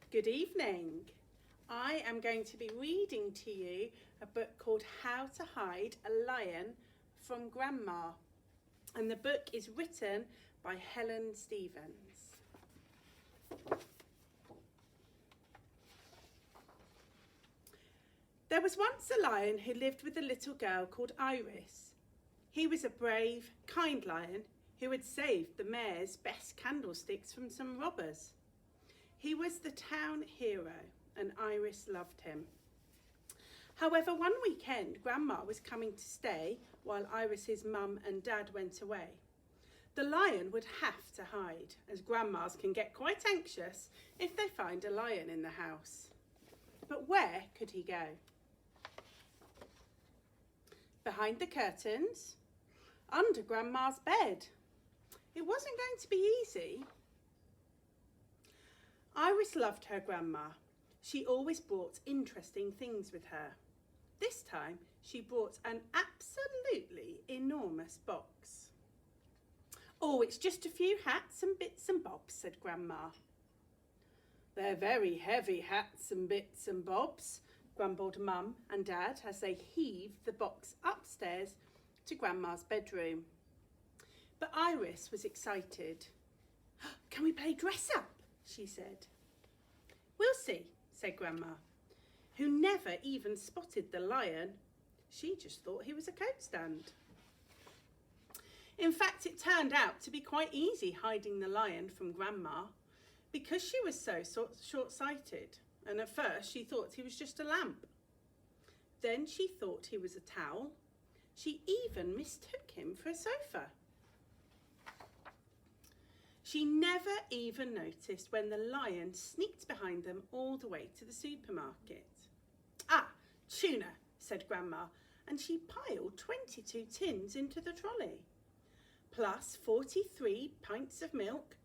Good evening. I am going to be reading to you a book called How to Hide a Lion from Grandma. And the book is written by Helen Stevens. There was once a lion who lived with a little girl called Iris. He was a brave, kind lion who had saved the mayor's best candlesticks from some robbers. He was the town hero, and Iris loved him. However, one weekend, Grandma was coming to stay while Iris's mum and dad went away. The lion would have to hide, as grandmas can get quite anxious if they find a lion in the house. But where could he go? Behind the curtains, under Grandma's bed. It wasn't going to be easy. Iris loved her grandma. She always brought interesting things with her. This time, she brought an absolutely enormous box. "Oh, it's just a few hats and bits and bobs," said Grandma. "They're very heavy hats and bits and bobs," grumbled Mum and Dad as they heaved the box upstairs to Grandma's bedroom. But Iris was excited. "Can we play dress up?" she said. "We'll see," said Grandma, who never even spotted the lion. She just thought he was a coat stand. In fact, it turned out to be quite easy hiding the lion from Grandma because she was so short-sighted, and at first she thought he was just a lamp. Then she thought he was a towel. She even mistook him for a sofa. She never even noticed when the lion sneaked behind them all the way to the supermarket. "Ah, tuna," said Grandma, and she piled 22 tins into the trolley, plus 43 pints of milk,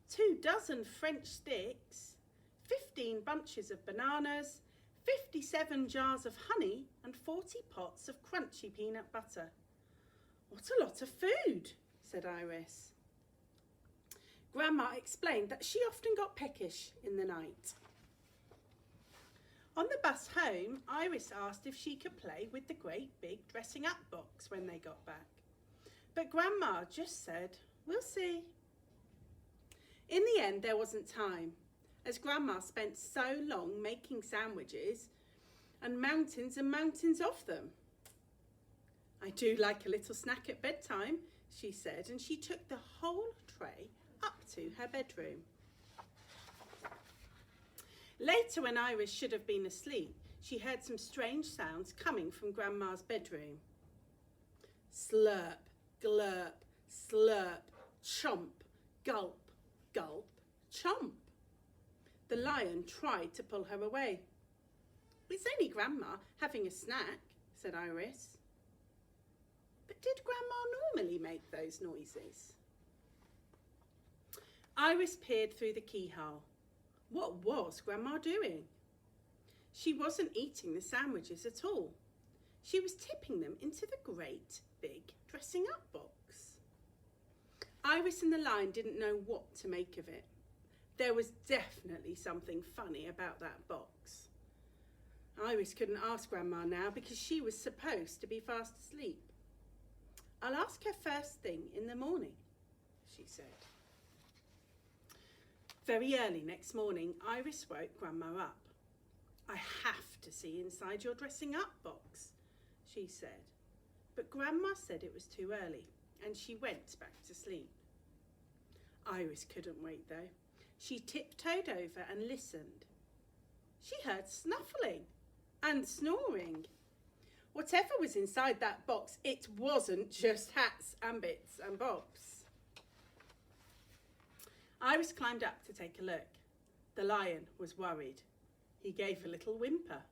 2 dozen French sticks, 15 bunches of bananas, 57 jars of honey, and 40 pots of crunchy peanut butter. "What a lot of food," said Iris. Grandma explained that she often got peckish in the night. On the bus home, Iris asked if she could play with the great big dressing up box when they got back. But Grandma just said, "We'll see." In the end, there wasn't time, as Grandma spent so long making sandwiches and mountains of them. "I do like a little snack at bedtime," she said, and she took the whole tray up to her bedroom. Later, when Iris should have been asleep, she heard some strange sounds coming from Grandma's bedroom. Slurp, glurp, slurp, chomp, gulp, gulp, chomp. The lion tried to pull her away. "It's only Grandma having a snack," said Iris. But did Grandma normally make those noises? Iris peered through the keyhole. What was Grandma doing? She wasn't eating the sandwiches at all. She was tipping them into the great big dressing up box. Iris and the lion didn't know what to make of it. There was definitely something funny about that box. Iris couldn't ask Grandma now because she was supposed to be fast asleep. "I'll ask her first thing in the morning," she said. Very early next morning, Iris woke Grandma up. "I have to see inside your dressing up box," she said. But Grandma said it was too early, and she went back to sleep. Iris couldn't wait though. She tiptoed over and listened. She heard snuffling and snoring. Whatever was inside that box, it wasn't just hats and bits and bobs. Iris climbed up to take a look. The lion was worried. He gave a little whimper.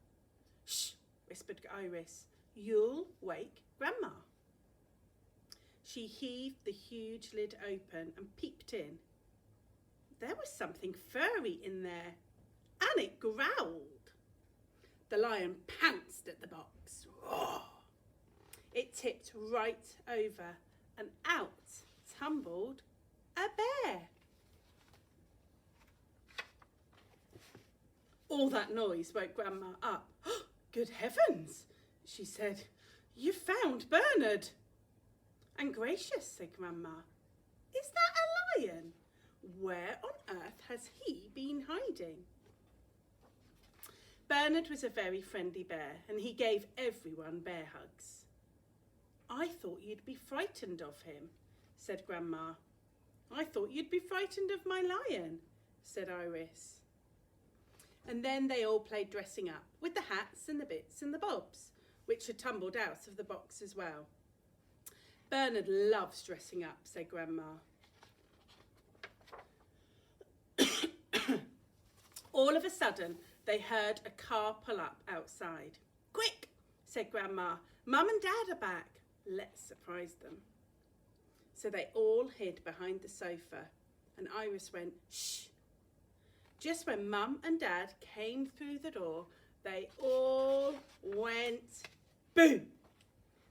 "Shh," whispered Iris. "You'll wake Grandma." She heaved the huge lid open and peeked in. There was something furry in there, and it growled. The lion pounced at the box. Roar! It tipped right over, and out tumbled a bear. All that noise woke Grandma up. Oh, good heavens, she said. You found Bernard. And gracious, said Grandma. Is that a lion? Where on earth has he been hiding? Bernard was a very friendly bear, and he gave everyone bear hugs. I thought you'd be frightened of him, said Grandma. I thought you'd be frightened of my lion, said Iris. And then they all played dressing up, with the hats and the bits and the bobs, which had tumbled out of the box as well. Bernard loves dressing up, said Grandma. All of a sudden, they heard a car pull up outside. Quick, said Grandma. Mum and Dad are back. Let's surprise them. So they all hid behind the sofa, and Iris went, shh. Just when Mum and Dad came through the door, they all went boom.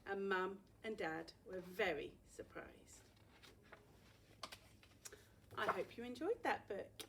And Mum and Dad were very surprised. I hope you enjoyed that book.